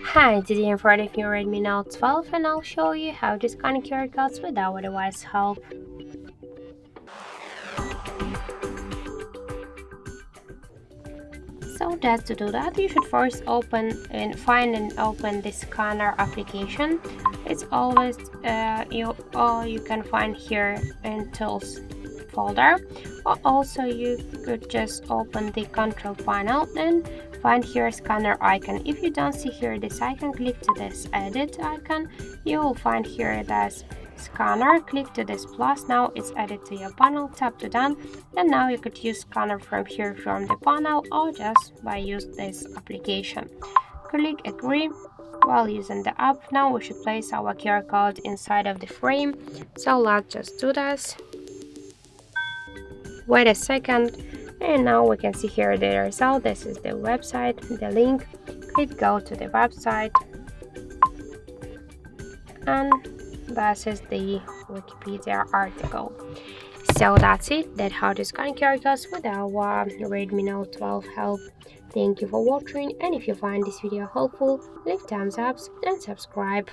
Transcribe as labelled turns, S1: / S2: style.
S1: Hi, today I'm for the Redmi Note 12 and I'll show you how to scan QR codes with our device help. So just to do that, you should first find and open the scanner application. It's always you can find here in Tools folder, or also you could just open the control panel and find here scanner icon. If you don't see here this icon, click to this edit icon. You will find here this scanner. Click to this plus. Now it's added to your panel. Tap to done, and now you could use scanner from here from the panel or just by use this application. Click agree. While using the app, now we should place our QR code inside of the frame. So let's just do this. Wait a second, and now we can see here the result. This is the website, the link. Click go to the website, and this is the Wikipedia article. So that's it. That's how to scan QR codes with our Redmi Note 12 help. Thank you for watching, and if you find this video helpful, leave thumbs up and subscribe.